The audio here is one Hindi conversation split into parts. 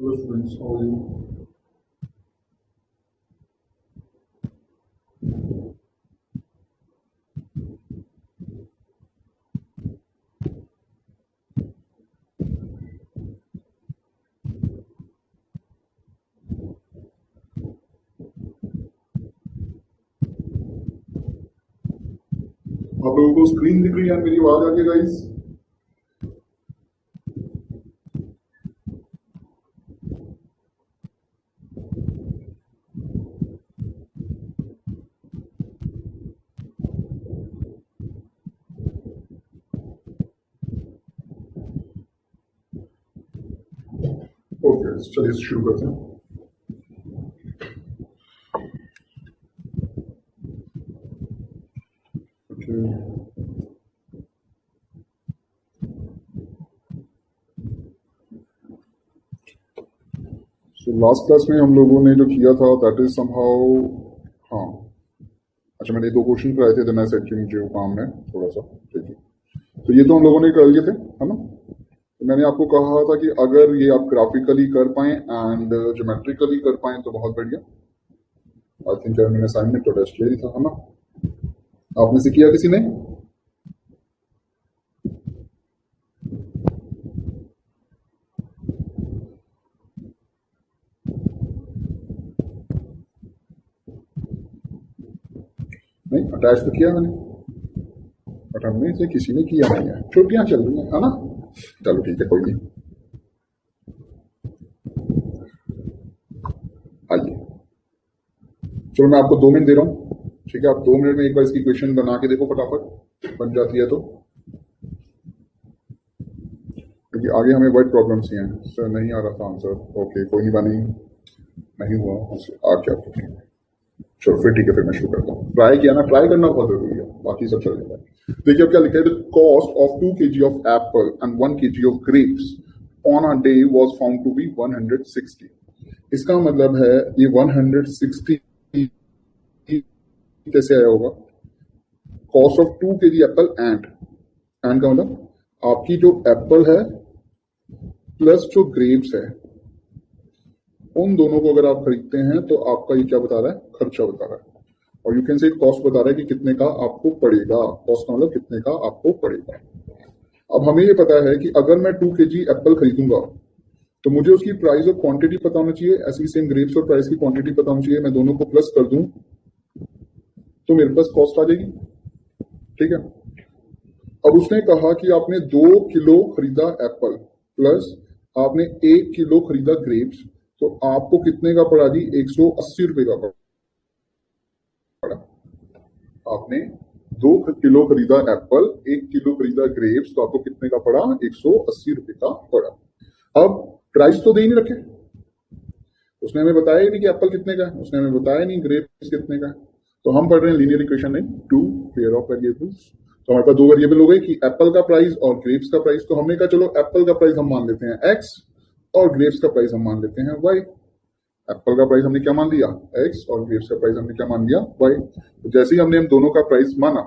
Hello students, how are you? आप लोगों को स्क्रीन दिख रही है मेरी आवाज आ रही है गाइस? ओके, चलिए शुरू करते हैं। ओके, सो लास्ट क्लास में हम लोगों ने जो किया था दैट इज समहाउ, हाँ अच्छा, मैंने 2 क्वेश्चन कराए थे तो मैं सेट कि मुझे वो काम है थोड़ा सा, ठीक है। तो ये तो हम लोगों ने कर लिए थे, है ना। तो मैंने आपको कहा था कि अगर ये आप ग्राफिकली कर पाएं एंड ज्योमेट्रिकली कर पाएं तो बहुत बढ़िया। आई थिंक मैंने असाइनमेंट तो टेस्ट किया ही था, है ना। आपने से किया किसी ने? नहीं, अटैच तो किया मैंने, बट हमने से किसी ने किया नहीं है। छुट्टियां चल रही है ना। चलो ठीक है, कोई नहीं, आइए। चलो मैं आपको 2 मिनट दे रहा हूँ, ठीक है। आप 2 मिनट में एक बार इसकी क्वेश्चन बना के देखो, फटाफट बन जाती है तो, क्योंकि आगे हमें वर्ड प्रॉब्लम्स ही हैं। सर नहीं आ रहा था आंसर, ओके कोई नहीं, बनी नहीं हुआ आ क्या तो ठीक है। चलो फिर ठीक है, फिर मैं शुरू करता हूँ। ट्राई किया ना, ट्राई करना बहुत जरूरी है, बाकी सब चल जाता है। देखिए अब क्या लिखा है, the cost of 2 kg of apple and 1 kg of grapes on a day was found to be 160। इसका मतलब है ये 160 कैसे आया होगा? Cost of 2 kg apple and का मतलब आपकी जो एप्पल है प्लस जो ग्रेप्स है, उन दोनों को अगर आप खरीदते हैं तो आपका ये क्या बता रहा है? खर्चा बता रहा है। और यू कैन से कॉस्ट बता रहा है कि कितने का आपको पड़ेगा। कॉस्ट का मतलब कितने का आपको पड़ेगा। अब हमें ये पता है कि अगर मैं 2 kg एप्पल खरीदूंगा तो मुझे उसकी प्राइस और क्वांटिटी पता होना चाहिए। ऐसी सेम ग्रेप्स और प्राइस की क्वांटिटी पता होनी चाहिए। मैं दोनों को प्लस कर दूं तो मेरे पास कॉस्ट आ जाएगी, ठीक है। अब उसने कहा कि आपने 2 किलो खरीदा एप्पल प्लस आपने 1 किलो खरीदा ग्रेप्स, तो आपको कितने का पड़ा जी? 180 रुपए का पड़ा। आपने 2 किलो खरीदा एप्पल, 1 किलो खरीदा ग्रेप्स, तो आपको कितने का पड़ा? 180 रुपए का पड़ा। अब प्राइस तो दे ही नहीं रखे, उसने हमें बताया ही नहीं कि एप्पल कितने का है, उसने हमें बताया नहीं ग्रेप्स कितने का है। तो हम पढ़ रहे हैं लीनियर इक्वेशन में 2 पेयर ऑफ वेरिएबल्स। तो हमारे पास 2 वेरिएबल हो गए कि एप्पल का प्राइस और ग्रेप्स का प्राइस। तो हमने कहा चलो एप्पल का प्राइस हम मान लेते हैं x और ग्रेप्स का प्राइस हम मान लेते हैं y। एप्पल का प्राइस हमने क्या मान लिया? x, और ग्रेप्स का प्राइस हमने क्या मान लिया? y। तो जैसे ही हमने हम दोनों का प्राइस माना,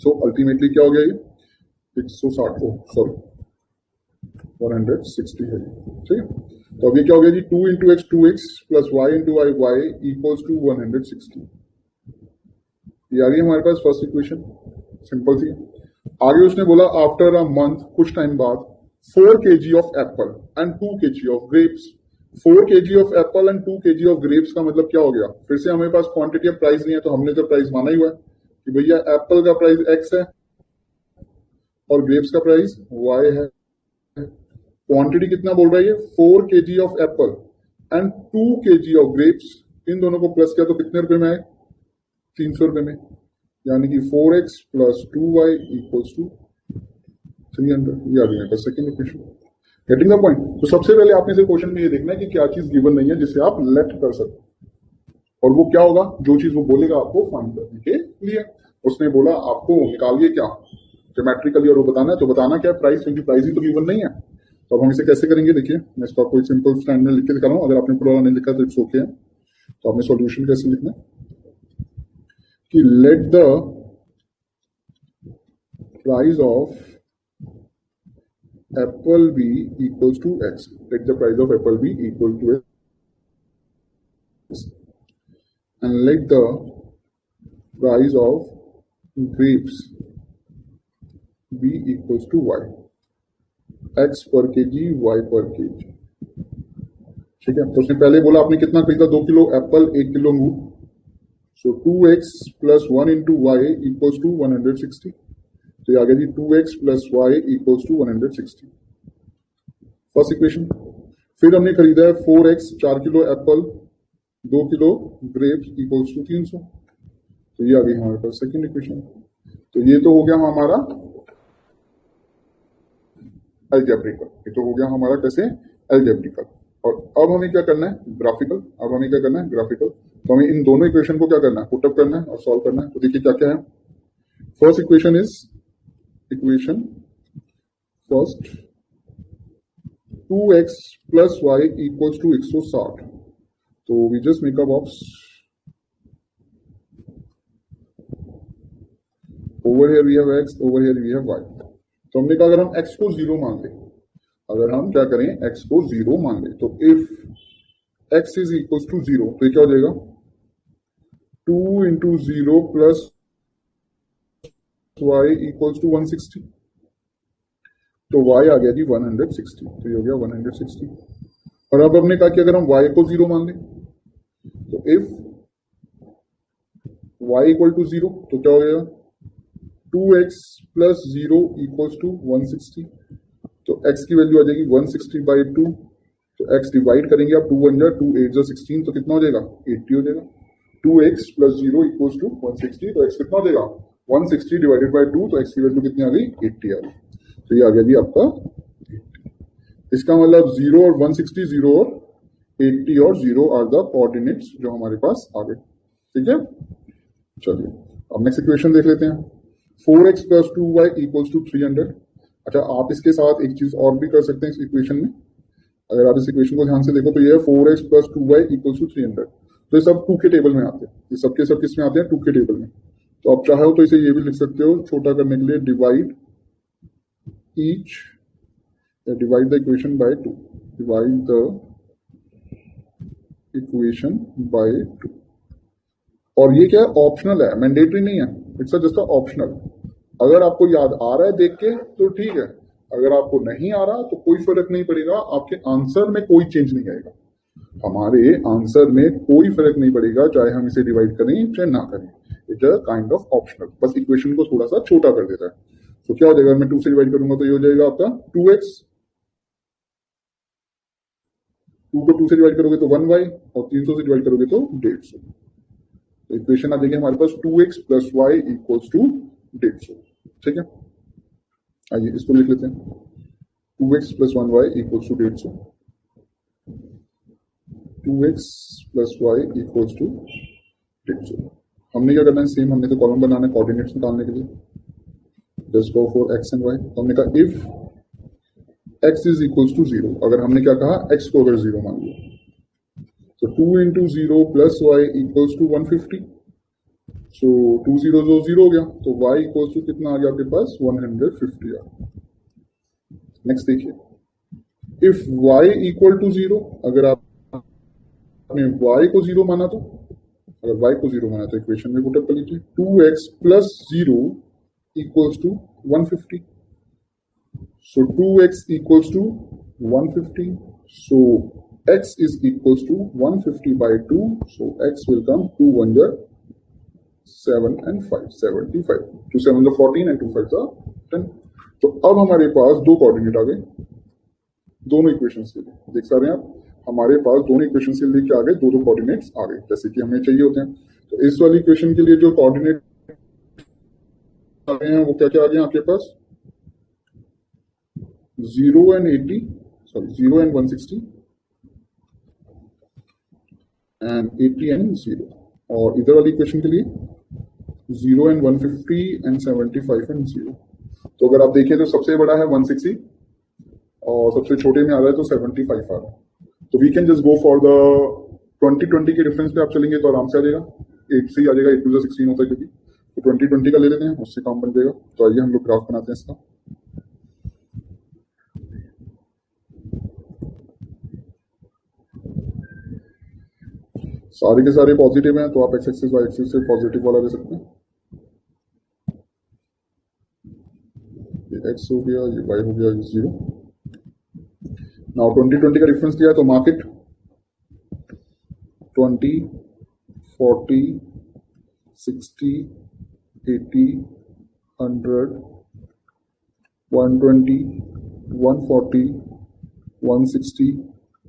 सो अल्टीमेटली क्या हो गया? ये 160, सॉरी 160 है, ठीक है। तो अब ये क्या हो गया जी? 2 into x 2x plus y into y y equals to 160। ये आ गई हमारे पास फर्स्ट इक्वेशन, सिंपल थी। आगे उसने बोला आफ्टर अ मंथ, कुछ टाइम बाद, 4 kg of apple and 2 kg of grapes. 4 kg of apple and 2 kg of grapes का मतलब क्या हो गया? फिर से हमारे पास क्वांटिटी ऑफ प्राइस नहीं है, तो हमने तो प्राइस माना ही हुआ है कि भैया एप्पल का प्राइस x है और ग्रेप्स का प्राइस y है। क्वांटिटी कितना बोल रहा है ये? 4 kg of apple and 2 kg of grapes. इन दोनों को प्लस किया तो कितने रुपए में आए? 300 रुपए में, यानी कि 4x plus 2y equals to 300। ये आ गया second equation. Getting the point? तो सबसे पहले आपने से क्वेश्चन में ये देखना है कि क्या चीज गिवन नहीं है जिससे आप लेट कर सकते, और वो क्या होगा? जो चीज वो बोलेगा आपको फाइंड करने के लिए। उसने बोला आपको निकालिए क्या ज्योमेट्रिकली, और वो बताना है। तो बताना क्या? प्राइस, क्योंकि प्राइस ही तो गिवन नहीं है। तो अब हम इसे कैसे करेंगे? देखिए मैं इसका कोई सिंपल स्टैंड में लिख के दिखा रहा हूँ। अगर आपने पूरा नहीं लिखा तो इट्स ओके है। तो आपने सॉल्यूशन कैसे लिखना कि let the price of apple be equals to x, let the price of apple be equal to x and let the price of grapes b equals to y, x per kg y per kg। ठीक है, तो उसने पहले बोला आपने कितना खरीदा, 2 किलो एप्पल 1 किलो अंगूर, so 2x plus 1 into y equals to 160। तो ये आ गया जी 2x plus y equals to 160, first equation. फिर हमने खरीदा है 4x 4 kilo apple 2 kilo grapes equals to 300। तो ये आ गई हमारे पास सेकेंड इक्वेशन। तो ये तो हो गया हमारा अलजेब्रिकल, ये तो हो गया हमारा कैसे अलजेब्रिकल। और अब हमें क्या करना है, ग्राफिकल। अब हमें क्या करना है, ग्राफिकल। तो हमें इन दोनों इक्वेशन को क्या करना है, पुटअप करना है और सॉल्व करना है। तो देखिए क्या क्या है। First equation is equation first 2x plus y equals to 160। तो we just make a box, over here we have x, over here we have y। तो हमने कहा अगर हम x को 0 मान ले, अगर हम क्या करें x को 0 मान ले, तो if x is equal to 0 तो ये क्या हो जाएगा 2 into 0 plus y equals to 160। तो y आ गया जी 160, तो ये हो गया 160। और अब हमने कहा कि अगर हम y को 0 मान लें, तो इफ y इक्वल टू 0 तो क्या हो जाएगा 2x प्लस 0 इक्वल्स टू 160। तो x की वैल्यू आ जाएगी 160 बाई 2। तो x डिवाइड करेंगे आप, 2 1 जा 2 8 जा 16, तो कितना हो जाएगा 80 हो जाएगा। 2x प्लस 0 इक्वल्स टू 160, तो x कितना हो जाएगा 160 डिवाइडेड बाई 2, तो x की वैल्यू कितनी आ गई 80 आ गई। तो ये आ गया जी आपका 80। इसका मतलब 0 और 160, 0 और 80 और 0 आर द कोऑर्डिनेट्स जो हमारे पास आ गए। ठीक है, चलिए अब नेक्स्ट इक्वेशन देख लेते हैं। 4x plus 2y equals to 300। अच्छा, आप इसके साथ एक चीज और भी कर सकते हैं इस इक्वेशन में। अगर आप इस इक्वेशन को ध्यान से देखो तो ये है 4x plus 2y equals to 300। तो ये सब 2 के टेबल में आते हैं, ये सबके सब किस में आते हैं 2 के टेबल में। तो आप चाहो तो इसे ये भी लिख सकते हो छोटा करने के लिए, divide each, divide the equation by 2, divide the equation by 2। और ये क्या है, ऑप्शनल है, मैंडेटरी नहीं है, इट्स जस्ट ऑप्शनल। अगर आपको याद आ रहा है देख के तो ठीक है, अगर आपको नहीं आ रहा तो कोई फर्क नहीं पड़ेगा, आपके आंसर में कोई चेंज नहीं आएगा। हमारे आंसर में कोई फर्क नहीं पड़ेगा, चाहे हम इसे डिवाइड करें चाहे ना करें, it's a kind of optional, बस इक्वेशन को थोड़ा सा छोटा कर देता है। तो क्या हो जाएगा, मैं 2 से डिवाइड करूंगा तो ये हो जाएगा आपका 2x, 2 को 2 से डिवाइड करोगे तो 1y, और 300 से डिवाइड करोगे तो 150। तो इक्वेशन आ जाएगी हमारे पास 2x plus y equals to 150। ठीक है, आइए इसको लिख लेते हैं, 2x plus 1y equals to 150, 2x plus y equals to 150। हमने क्या करना है, सेम हमने तो कॉलम बनाना है कोऑर्डिनेट्स निकालने के लिए, just go for x and y। तो हमने कहा if x is equals to 0, अगर हमने क्या कहा x को अगर 0 मान लिया, तो 2 into 0 plus y equals to 150। So 2 0 0 हो गया, तो y इक्वल्स टू कितना आ गया आपके पास 150 आ। नेक्स्ट देखिए, इफ y इक्वल टू 0, अगर आपने y को 0 माना, तो अगर y को 0 माना तो इक्वेशन में पुटअप कर लीजिए, 2x plus 0 equals to 150। So 2x equals to 150, so x is equals to 150 by 2, so x will come 2 1 7 and 5, 75, 2 7 14 and 2 5 10। तो अब हमारे पास दो कोऑर्डिनेट आ गए दोनों इक्वेशंस के लिए, देख सकते हैं आप, हमारे पास दोनों इक्वेशंस के लिए क्या आ गए, दो कोऑर्डिनेट्स आ गए जैसे कि हमें चाहिए होते हैं। तो इस वाली इक्वेशन के लिए जो कोऑर्डिनेट आ गए हैं वो क्या क्या आ गए आपके पास, 0 and 80, sorry 0 and 160 and 80 and 0। और इधर वाली इक्वेशन के लिए 0 and 150 and 75 and 0। तो अगर आप देखें तो सबसे बड़ा है 160 और सबसे छोटे में आ रहा है तो 75 आ रहा है। तो we can just go for the 20-20 के डिफरेंस पे आप चलेंगे तो आराम से आ जाएगा, 8 से ही आ जाएगा, 8 2 16 होता है क्योंकि। तो 20-20 का ले लेते हैं, उससे काम बन जाएगा। तो आइए हम लोग ग्राफ बनाते हैं इसका। सारे के सारे पॉजिटिव हैं तो आप एक्स एक्सिस वाई एक्सिस से पॉजिटिव वाला ले सकते हैं। ये एक्स हो गया, ये वाई हो गया, ये 0। नाउ 2020 का रेफरेंस दिया है तो मार्केट 20, 40, 60, 80, 100, 120, 140, 160,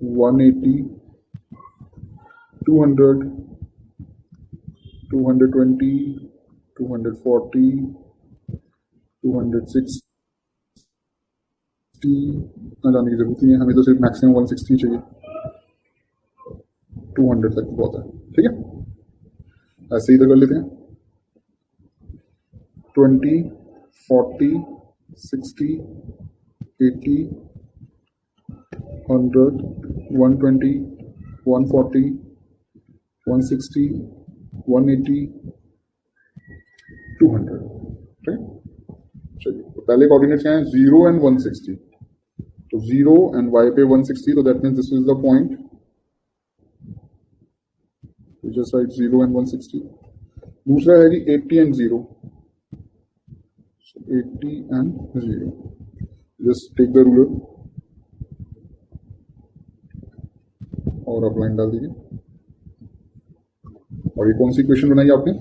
180, 200, 220, 240, 260 ना जाने की जरूरत नहीं है, हमें तो सिर्फ मैक्सिमम 160 चाहिए, 200 तक बहुत है। ठीक है, ऐसे ही तो कर लेते हैं 20, 40, 60, 80, 100, 120, 140, 160, 180, 200। ठीक, चलिए तो पहले कोऑर्डिनेट्स क्या हैं, 0 एंड 160। तो 0 एंड y पे 160, तो that means this is the point just write 0 and 160। दूसरा है जी 80 and 0, so 80 and 0, just take the ruler और आप लाइन डाल दीजिए। और ये कौन सी इक्वेशन बनाई आपने,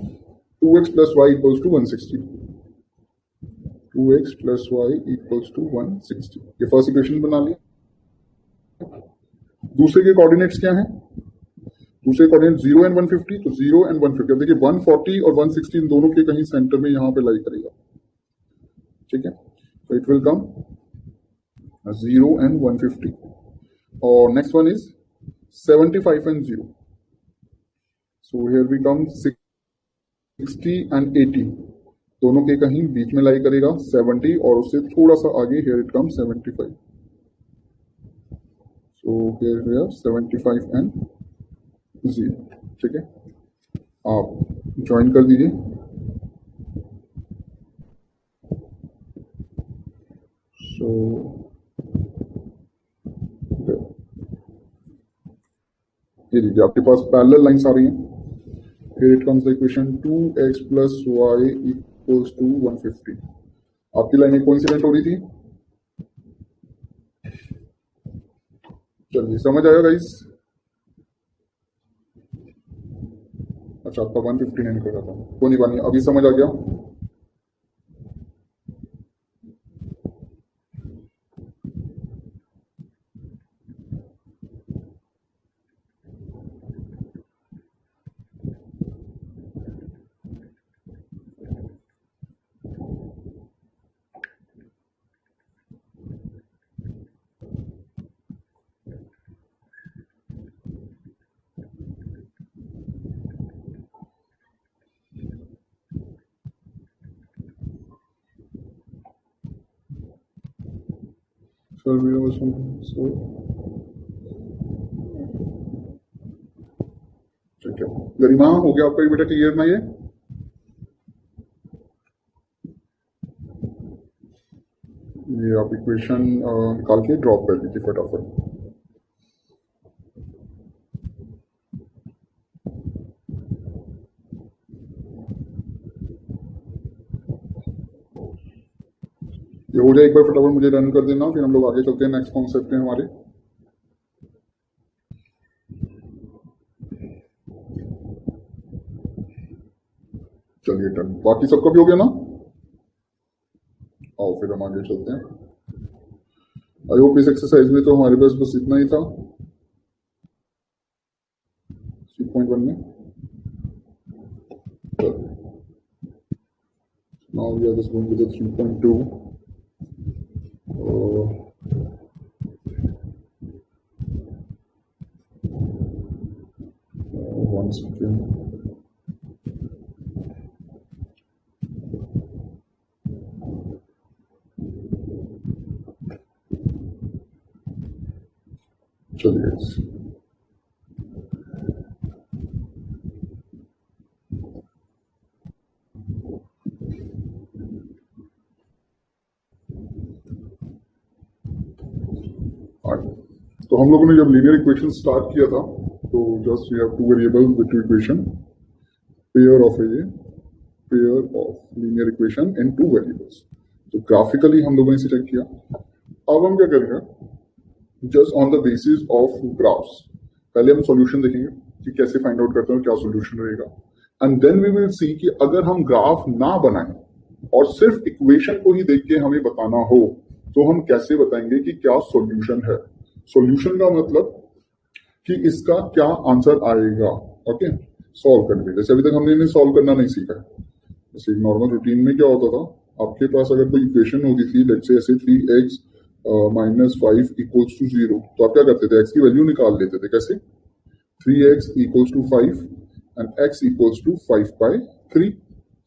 2x plus y equals to 160, 2x plus y equals to 160, ये फर्स्ट इक्वेशन बना लिया। दूसरे के कोऑर्डिनेट्स क्या हैं, दूसरे कोऑर्डिनेट 0 एंड 150, तो 0 एंड 150, अब देखिए 140 और 160 इन दोनों के कहीं सेंटर में यहां पे लाई करेगा। ठीक है, तो इट विल कम 0 एंड 150। और next one is 75 and 0, so here we come 60 and 80, दोनों के कहीं बीच में लाई करेगा 70, और उससे थोड़ा सा आगे here it come 75, so here we have 75 and 0। ठीक है, आप ज्वाइन कर दीजिए। सो ये लीजिए आपके पास पैरेलल लाइंस आ रही हैं। Here it comes the equation 2x plus y equals to 150। आपकी लाइन कोइंसिडेंट हो रही थी, चलिए समझ आया गाइस। अच्छा आपका 150 नहीं निकल रहा था, कोई नहीं बात, अभी समझ आ गया। ठीक है, गरिमा हो गया आपका बेटा क्लियर ना, ये आप इक्वेशन निकाल के ड्रॉप कर दीजिए फटाफट। ये हो जाए एक बार फटाफट मुझे रन कर देना, फिर हम लोग आगे चलते हैं नेक्स्ट कॉन्सेप्ट में हमारे। चलिए डन, बाकी सबका भी हो गया ना, आओ फिर हम आगे चलते हैं। आई होप इस एक्सरसाइज में तो हमारे पास बस इतना ही था 3.1 में। Now we are just going with 3.2। one second। चलिए तो हम लोगों ने जब लीनियर इक्वेशन स्टार्ट किया था तो just we have two variable with two equation, pair of a pair of linear equation in two variables. तो ग्राफिकली हम लोगों ने इसे चेक किया। अब हम क्या करेंगे, just on the basis of graphs पहले हम सॉल्यूशन देखेंगे कि कैसे फाइंड आउट करते हैं क्या सॉल्यूशन रहेगा, and then we will see कि अगर हम ग्राफ ना बनाएं और सिर्फ इक्वेशन को ही देख के हमें बताना हो तो हम कैसे बताएंगे कि क्या सॉल्यूशन है। सॉल्यूशन का मतलब कि इसका क्या आंसर आएगा, ओके, सॉल्व करने में। जैसे अभी तक हमने इन्हें सॉल्व करना नहीं सीखा है। जैसे नॉर्मल रूटीन में क्या होता था, आपके पास अगर कोई इक्वेशन होती थी, लेट्स से ऐसे 3x माइनस 5 इक्वल्स टू 0, तो आप क्या करते थे, x की वैल्यू निकाल लेते थे। कैसे, 3x equals to 5 and x equals to 5/3,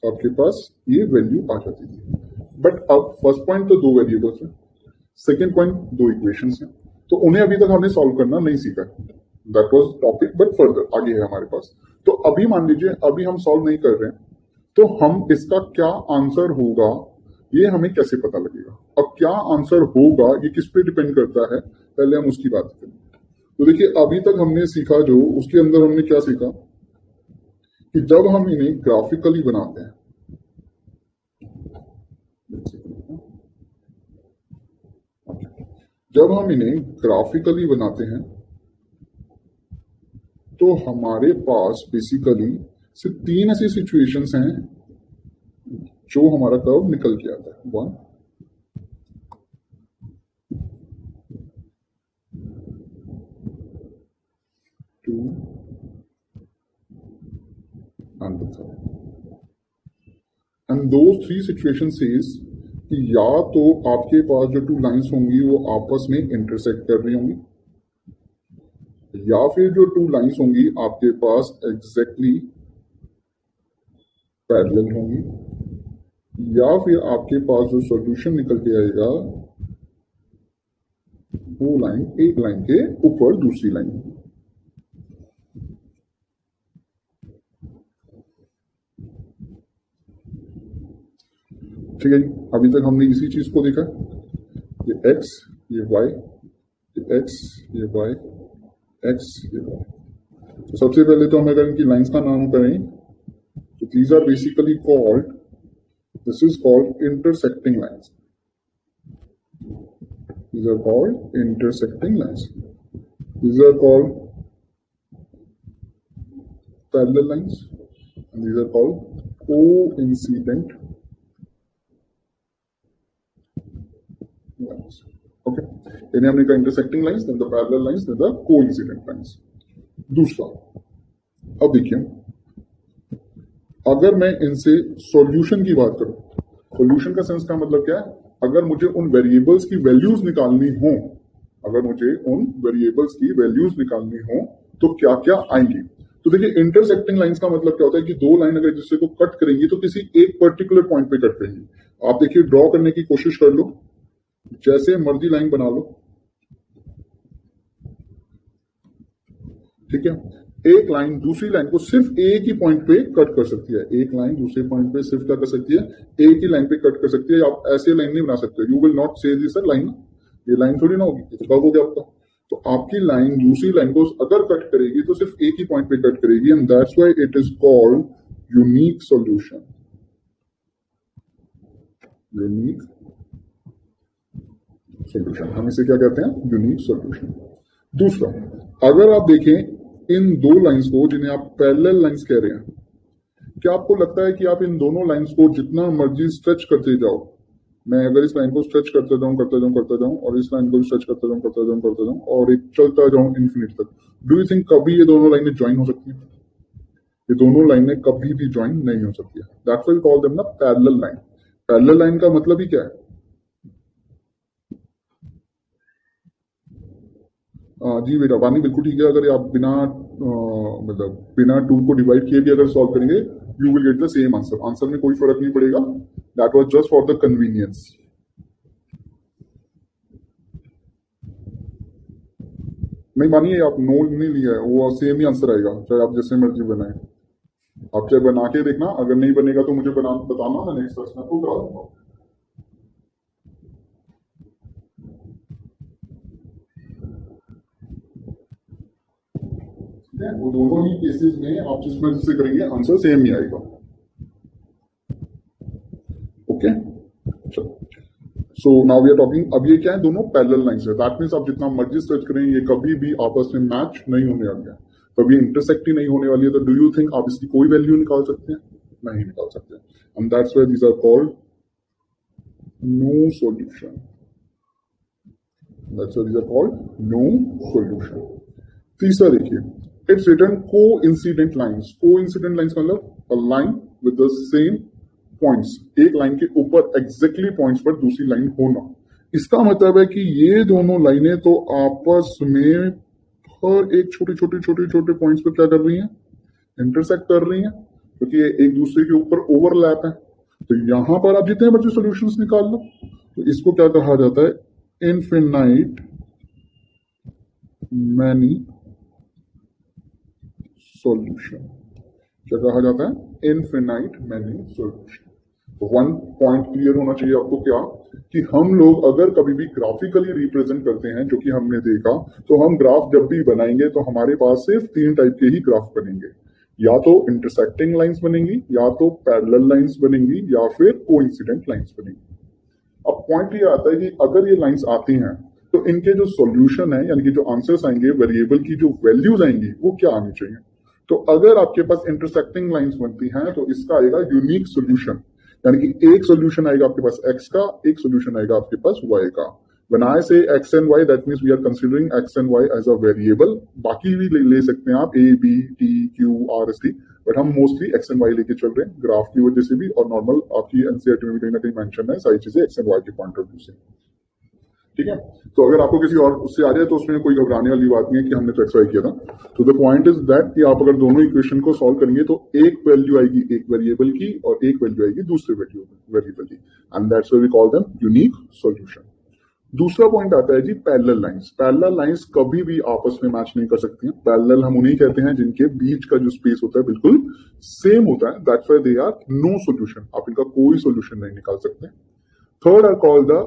आपके पास ये वैल्यू आ जाती थी। बट अब फर्स्ट पॉइंट तो दो वेरिएबल्स हैं, सेकेंड पॉइंट दो इक्वेशंस हैं, तो उन्हें अभी तक हमने सॉल्व करना नहीं सीखा। That was topic, but further आगे है हमारे पास। तो अभी मान लीजिए अभी हम सॉल्व नहीं कर रहे हैं, तो हम इसका क्या आंसर होगा ये हमें कैसे पता लगेगा। अब क्या आंसर होगा ये किस पे डिपेंड करता है, पहले हम उसकी बात करें। तो देखिए अभी तक हमने सीखा जो, उसके अंदर हमने क्या सीखा कि जब हम इन्हें ग्राफिकली बनाते हैं, जब हम इन्हें ग्राफिकली बनाते हैं तो हमारे पास बेसिकली सिर्फ तीन ऐसी सिचुएशंस हैं जो हमारा कर्व निकल के आता है। 1, 2 एंड 3। एंड दो थ्री सिचुएशन सेज कि या तो आपके पास जो टू लाइंस होंगी वो आपस में इंटरसेक्ट कर रही होंगी, या फिर जो टू लाइंस होंगी आपके पास एग्जैक्टली पैरेलल होंगी, या फिर आपके पास जो सॉल्यूशन निकल के आएगा वो लाइन एक लाइन के ऊपर दूसरी लाइन। ठीक है जी, अभी तक हमने इसी चीज को देखा, ये x ये y, ये x ये y, x ये y। तो सबसे पहले तो हम अगर इनकी लाइंस का नाम करें तो these are basically called, this is called intersecting lines. These are called intersecting lines. These are called parallel lines, and these are called coincident lines. Okay. इन्हें हमने कहा intersecting lines, then the parallel lines, then the coincident lines. दूसरा, अब देखिए अगर मैं इनसे सॉल्यूशन की बात करूं, सॉल्यूशन का सेंस का मतलब क्या है, अगर मुझे उन वेरिएबल्स की वैल्यूज निकालनी हो, अगर मुझे उन वेरिएबल्स की वैल्यूज निकालनी हो तो क्या क्या आएंगी। तो देखिए इंटरसेक्टिंग लाइंस का मतलब क्या होता है कि दो लाइन अगर जिससे को कट करेंगी तो किसी एक पर्टिकुलर पॉइंट पे कट करेंगी। आप देखिए ड्रॉ करने की कोशिश कर लो, जैसे मर्जी लाइन बना लो, ठीक है। एक लाइन दूसरी लाइन को सिर्फ एक ही पॉइंट पे कट कर सकती है, एक लाइन दूसरे पॉइंट पे सिर्फ क्या कर सकती है, एक ही लाइन पे कट कर सकती है। आप ऐसे लाइन नहीं बना सकते, यू विल नॉट से दिस लाइन, ये लाइन थोड़ी ना होगी, तो कब हो गया आपका। तो आपकी लाइन दूसरी लाइन को अगर कट करेगी तो सिर्फ एक ही पॉइंट पे कट करेगी, and that's why it is called unique solution. Unique solution, हम इसे क्या कहते हैं, यूनिक सॉल्यूशन। दूसरा, अगर आप देखें इन दो लाइंस को जिन्हें आप पैरेलल लाइंस कह रहे हैं, क्या आपको लगता है कि आप इन दोनों लाइंस को जितना मर्जी स्ट्रेच करते जाओ, मैं अगर इस लाइन को स्ट्रेच करता जाऊं और इस लाइन को भी स्ट्रेच करता जाऊं और एक चलता जाऊं इन्फिनिट तक, डू यू थिंक कभी ये दोनों लाइनें ज्वाइन हो सकती हैं? ये दोनों लाइनें कभी भी ज्वाइन नहीं हो सकती है। That's why we call them ना पैरेलल लाइन। पैरेलल लाइन का मतलब ही क्या है, जी बेटा वानी बिल्कुल ठीक है। अगर आप बिना मतलब बिना 2 को डिवाइड किए भी अगर सॉल्व करेंगे you will get the same answer, answer में कोई फर्क नहीं पड़ेगा। That was just for the convenience. नहीं मानिए, आप नोट नहीं लिया है, वो सेम ही आंसर आएगा चाहे आप जैसे मर्जी बनाए। आप चाहे बना के देखना, अगर नहीं बनेगा तो मुझे बताना, मैं नेक्स्ट क्लास में आपको करा दूंगा। ठीक है, वो दोनों ही केसेस में आप जिसमें जिससे करेंगे आंसर सेम ही आएगा। ओके, चलो, so now we are talking, अब ये क्या है, दोनों पैरेलल लाइंस है, दैट मीन्स आप जितना मर्जी सर्च करें ये कभी भी आपस में मैच नहीं होने वाली है, कभी इंटरसेक्ट ही नहीं होने वाली है। तो डू यू थिंक आप इसकी कोई वैल्यू निकाल सकते हैं? नहीं निकाल सकते, and that's why these are called no solution. That's why these are called no solution. तीसरा देखिए, it's written coincident lines. Coincident lines मतलब a line with the same points, एक लाइन के ऊपर एग्जैक्टली पॉइंट्स पर दूसरी लाइन होना। इसका मतलब है कि ये दोनों लाइनें तो आपस में हर एक छोटे छोटे छोटे छोटे पॉइंट्स पर क्या कर रही हैं, इंटरसेक्ट कर रही हैं, क्योंकि ये एक दूसरे के ऊपर ओवरलैप है। तो यहां पर आप जितने बच्चे सॉल्यूशंस निकाल लो, तो इसको क्या कहा जाता है, इनफिनाइट मैनी सॉल्यूशन। क्या कहा जाता है, इनफिनाइट मैनी सॉल्यूशन। तो वन पॉइंट क्लियर होना चाहिए आपको, क्या कि हम लोग अगर कभी भी ग्राफिकली रिप्रेजेंट करते हैं, जो कि हमने देखा, तो हम ग्राफ जब भी बनाएंगे तो हमारे पास सिर्फ तीन टाइप के ही ग्राफ बनेंगे, या तो इंटरसेक्टिंग लाइंस बनेंगी, या तो पैरेलल लाइंस बनेंगी, या फिर कोइंसिडेंट लाइंस बनेंगी। अब पॉइंट ये आता है कि अगर ये लाइंस आती हैं तो इनके जो सॉल्यूशन है, यानी कि जो आंसर्स आएंगे, वेरिएबल की जो वैल्यूज आएंगी, वो क्या आनी चाहिए। तो अगर आपके पास इंटरसेक्टिंग लाइंस बनती हैं तो इसका आएगा यूनिक सॉल्यूशन, यानी कि एक सॉल्यूशन आएगा आपके पास x का, एक सॉल्यूशन आएगा आपके पास y का। When I say x and y, that means we are considering x and y as a variable। बाकी भी ले सकते हैं आप a, b, t, q, r, s, t, but हम मोस्टली x and y लेके चल रहे हैं ग्राफ की वजह से भी, और नॉर्मल आपकी एनसीईआरटी में भी कहीं ना कहीं मेंशन है सारी चीजें x and y के पॉइंट ऑफ व्यू से। ठीक है, तो अगर आपको किसी और उससे आ जाए तो उसमें कोई घबराने वाली बात नहीं है कि हमने तो एक्सवाई किया था। तो द पॉइंट इज दैट कि आप अगर दोनों इक्वेशन को सॉल्व करेंगे तो एक वैल्यू आएगी एक वेरिएबल की और एक वैल्यू आएगी दूसरे वेरिएबल की, and that's why we call them unique solution. दूसरा पॉइंट आता है जी पैरेलल लाइंस। पैरेलल लाइंस कभी भी आपस में मैच नहीं कर सकती हैं। पैरेलल हम उन्हें कहते हैं जिनके बीच का जो स्पेस होता है बिल्कुल सेम होता है, that's why they are no solution. आप इनका कोई सॉल्यूशन नहीं निकाल सकते। Third are called the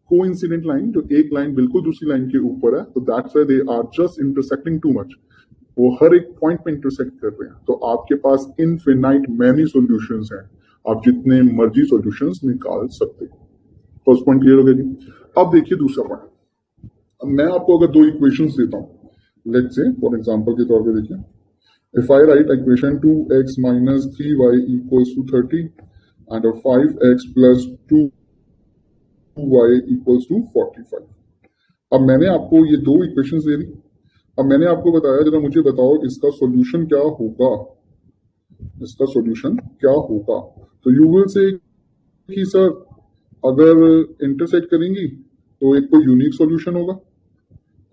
coincident line, जो एक लाइन बिल्कुल दूसरी लाइन के ऊपर है, तो that's why they are just intersecting too much, वो हर एक पॉइंट पे इंटरसेक्ट कर रहे हैं। तो आपके पास इनफिनाइट मैनी सॉल्यूशंस हैं, आप जितने मर्जी सॉल्यूशंस निकाल सकते हो। फर्स्ट पॉइंट क्लियर हो गया जी। अब देखिए दूसरा पॉइंट, अब मैं आपको अगर दो इक्वेशंस देता हूं, लेट्स से फॉर एग्जांपल के तौर पे देखिए, if I right equation 2x minus 3y equals to 30 and 5x plus 2y equals to 45। अब मैंने आपको ये दो इक्वेशंस दे दी, अब मैंने आपको बताया जरा मुझे बताओ इसका सॉल्यूशन क्या होगा, इसका सॉल्यूशन क्या होगा। तो यू विल से कि सर अगर इंटरसेक्ट करेंगी तो एक तो यूनिक सॉल्यूशन होगा।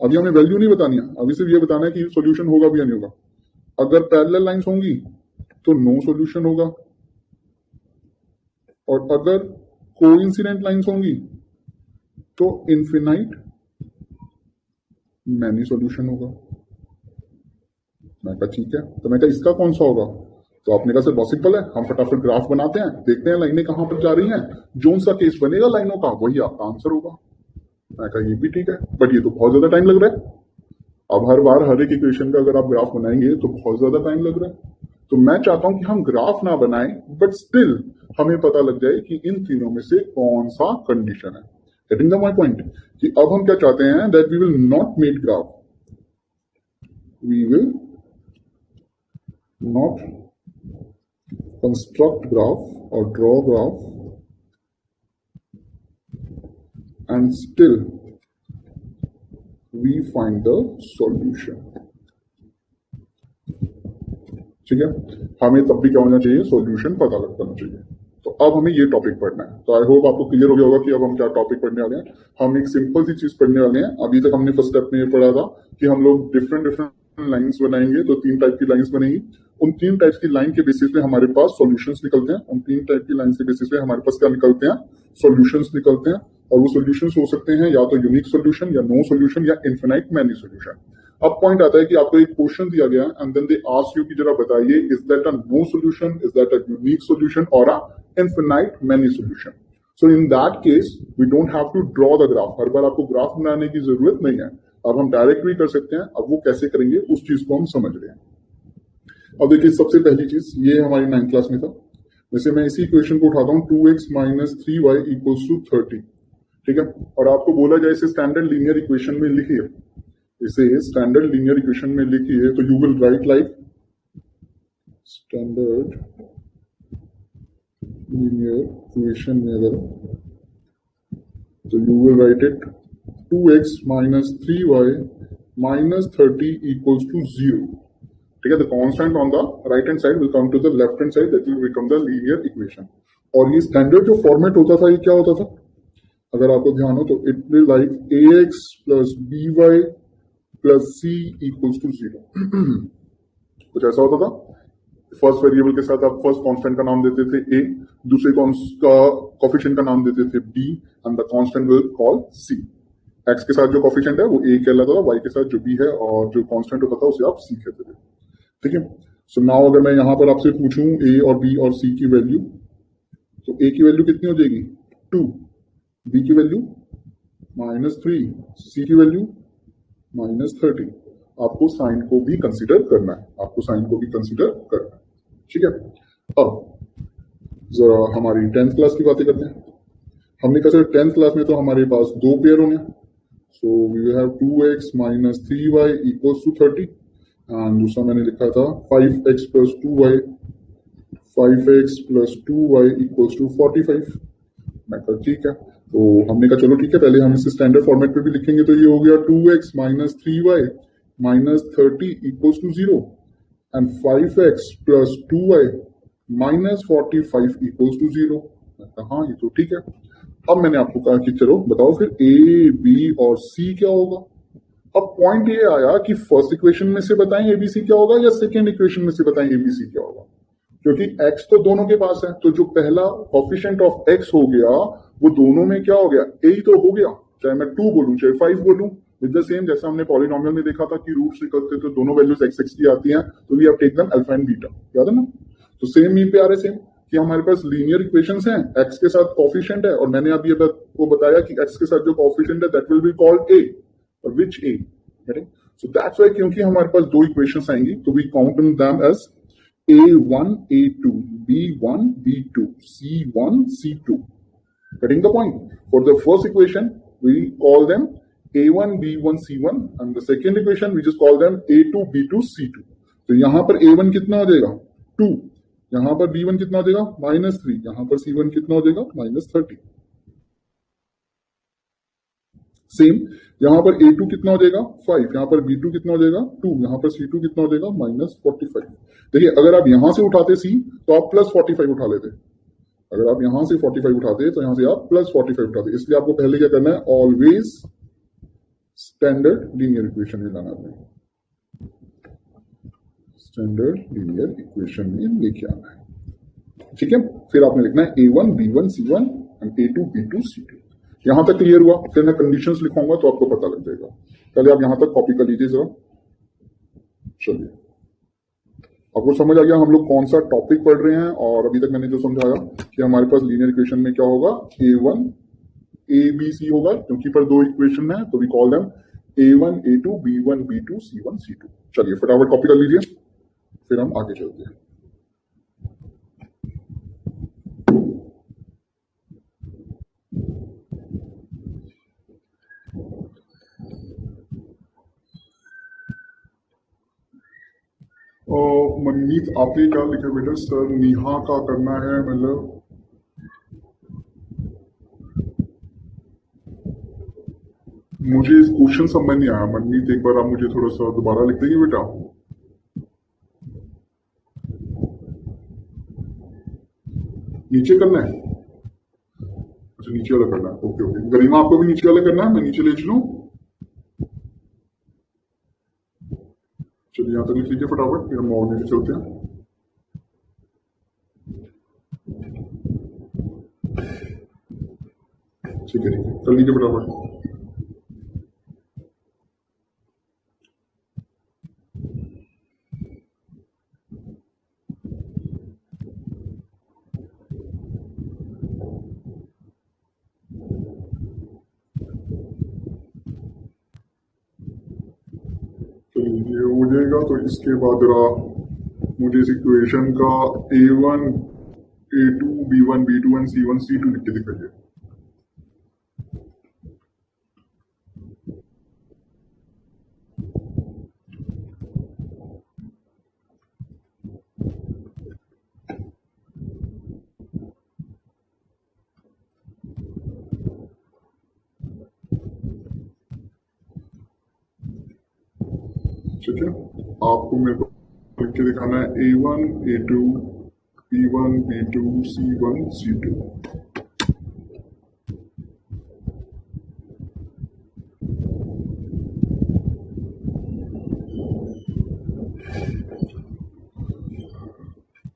अभी हमें वैल्यू नहीं बतानी है, अभी सिर्फ ये बताना है कि सॉल्यूशन होगा भी या नहीं होगा। अगर पैरेलल लाइंस होंगी तो नो सॉल्यूशन होगा, और अगर कोइंसिडेंट लाइंस होंगी तो इनफिनाइट मैनी सॉल्यूशन होगा। मैं कहा ठीक है, तो मैं कहा इसका कौन सा होगा। तो आपने कहा सर बहुत सिंपल है, हम फटाफट ग्राफ बनाते हैं, देखते हैं लाइनें कहां पर जा रही हैं, जो सा केस बनेगा लाइनों का वही आपका आंसर होगा। मैं कहा ये भी ठीक है, बट ये तो बहुत ज्यादा टाइम लग रहा है। अब हर बार हर एक इक्वेशन का अगर आप ग्राफ बनाएंगे तो बहुत ज्यादा टाइम लग रहा है। तो मैं चाहता हूं कि हम ग्राफ ना बनाएं, बट स्टिल हमें पता लग जाए कि इन तीनों में से कौन सा कंडीशन है। गेटिंग द माय पॉइंट, कि अब हम क्या चाहते हैं, that we will not make graph, we will not construct graph और draw graph, and still we find the solution. ठीक है, हमें तब भी क्या होना चाहिए, सॉल्यूशन पता लग जाना चाहिए। तो अब हमें ये टॉपिक पढ़ना है। तो आई होप आपको क्लियर हो गया होगा कि अब हम क्या टॉपिक पढ़ने वाले हैं। हम एक सिंपल सी चीज पढ़ने वाले हैं। अभी तक हमने फर्स्ट स्टेप में ये पढ़ा था कि हम लोग डिफरेंट डिफरेंट लाइंस बनाएंगे, तो तीन टाइप की लाइंस बनेंगी। उन तीन टाइप्स की लाइन के बेसिस पे हमारे पास सॉल्यूशंस निकलते हैं। उन तीन टाइप की लाइन के बेसिस पे हमारे पास क्या निकलते हैं, सॉल्यूशंस निकलते हैं। और वो सॉल्यूशंस हो सकते हैं या तो यूनिक सॉल्यूशन, या नो सॉल्यूशन, या इनफिनाइट मैनी सॉल्यूशन। अब पॉइंट आता है कि आपको एक क्वेश्चन दिया गया and then they ask you कि जरा बताइए, is that a no solution, is that a unique solution और a infinite many solution. So in that case we don't have to draw the graph. हर बार आपको ग्राफ बनाने की जरूरत नहीं है, अब हम डायरेक्ट भी कर सकते हैं। अब वो कैसे करेंगे उस चीज को हम समझ रहे हैं। अब देखिए सबसे पहली चीज ये हमारी 9th क्लास में था, वैसे मैं इसी इक्वेशन को उठाता हूँ 2x minus 3y equals to 30, ठीक है। और आपको बोला जाए इसे स्टैंडर्ड लीनियर इक्वेशन में लिखिए, इसे स्टैंडर्ड लीनियर इक्वेशन में लिखिए, तो you will write like standard linear equation में अगर, तो you will write it 2x minus 3y minus 30 equals to 0, ठीक है। The constant on the right hand side will come to the left hand side, that will become the linear equation. और ये स्टैंडर्ड जो फॉर्मेट होता था ये क्या होता था, अगर आपको ध्यान हो तो it will like ax plus by plus c equals to 0। कुछ ऐसा होता था, फर्स्ट वेरिएबल के साथ आप फर्स्ट कांस्टेंट का नाम देते थे a, दूसरे कोफिशिएंट का नाम देते थे b, and the constant will call c। x के साथ जो कोफिशिएंट है वो a कहलाता था, y के साथ जो b है और जो कांस्टेंट होता था उसे आप c कहते थे, ठीक है। सो नाउ अगर मैं यहां पर आपसे पूछूं a और b और c की वैल्यू, तो a की वैल्यू कितनी हो जाएगी 2, b की वैल्यू -3, c की वैल्यू -30। आपको साइन को भी कंसीडर करना है, आपको साइन को भी कंसीडर करना है, ठीक है। अब जरा हमारी 10th क्लास की बातें करते हैं। हमने कहा 10th क्लास में तो हमारे पास दो पेयर होंगे, so we have 2x minus 3y equals to 30, and दूसरा मैंने लिखा था 5x plus 2y, 5x plus 2y equals to 45। मैं कहा ठीक है, तो हमने कहा चलो ठीक है, पहले हम इसे स्टैंडर्ड फॉर्मेट पे भी लिखेंगे, तो ये हो गया 2x minus 3y minus 30 equals to 0, and 5x plus 2y minus 45 equals to 0। हाँ ये तो ठीक है। अब मैंने आपको कहा कि चलो बताओ फिर a, b और c क्या होगा। अब पॉइंट ये आया कि फर्स्ट इक्वेशन में से बताएं abc क्या होगा या सेकेंड इक्वेशन में से बताएं abc क्या होगा, क्योंकि x तो दोनों के पास है, तो जो पहला कोफिशिएंट ऑफ x हो गया वो दोनों में क्या हो गया, a ही तो हो गया, चाहे मैं 2 बोलूं चाहे 5 बोलूं, विद द सेम जैसा हमने पॉलिनोमियल में देखा था कि रूट्स निकलते तो दोनों वैल्यूज x की आती हैं, तो we have take them alpha and beta, याद है ना। तो सेम यहीं पे आ रहे सेम कि हमारे पास लीनियर इक्वेशंस हैं, x के साथ कोफिशिएंट है, और मैंने अभी वो बताया कि x के साथ जो कोफिशिएंट है that will be called a, और which a, right. So that's why क्योंकि हमारे पास दो इक्वेशंस आएंगी तो we count them as a1 a2 b1 b2 c1 c2, getting the point. For the first equation we call them a1 b1 c1, and the second equation we just call them a2 b2 c2। तो यहां पर a1 कितना हो जाएगा 2, यहां पर b1 कितना हो जाएगा -3, यहां पर c1 कितना हो जाएगा -30। सेम यहां पर a2 कितना हो जाएगा 5, यहां पर b2 कितना हो जाएगा 2, यहां पर c2 कितना हो जाएगा -45। देखिए अगर आप यहां से उठाते c तो आप +45 उठा लेते, अगर आप यहां से 45 उठाते तो यहां से आप +45 उठाते, इसलिए आपको पहले क्या करना है, ऑलवेज स्टैंडर्ड लीनियर इक्वेशन में लाना है, स्टैंडर्ड लीनियर इक्वेशन में लेके आना है, ठीक है। फिर आपने लिखना है a1 b1 c1 and a2 b2 c2। यहां तक क्लियर हुआ, फिर मैं कंडीशंस लिखूंगा तो आपको पता लग जाएगा। पहले आप यहां तक कॉपी कर लीजिए जरा। चलिए आपको समझ आ गया हम लोग कौन सा टॉपिक पढ़ रहे हैं, और अभी तक मैंने जो समझाया कि हमारे पास लीनियर इक्वेशन में क्या होगा, a1 abc होगा, क्योंकि पर दो इक्वेशन है तो we call them a1 a2 b1 b2 c1 c2। चलिए फटाफट कॉपी कर लीजिए, फिर हम आगे चलते हैं। मनमीत आपने क्या लिखा बेटा, सर नेहा का करना है, मतलब मुझे इस क्वेश्चन समझ नहीं आया। मनमीत एक बार आप मुझे थोड़ा सा दोबारा लिख देंगे बेटा। नीचे करना है, अच्छा नीचे वाला करना है, ओके ओके। गरिमा आपको भी नीचे वाला करना है, मैं नीचे ले चलूं। चलिए यहां तक लिख लीजिए फटाफट, फिर हम और नीचे चलते हैं। ठीक है कर लीजिए फटाफट। ये हो जाएगा तो इसके बाद जरा मुझे इस इक्वेशन का A1 A2 B1 B2 and C1 C2 लिख के दिखाइए। ठीक है, आपको मेरे को लिख के दिखाना है A1 A2 B1 B2 C1 C2।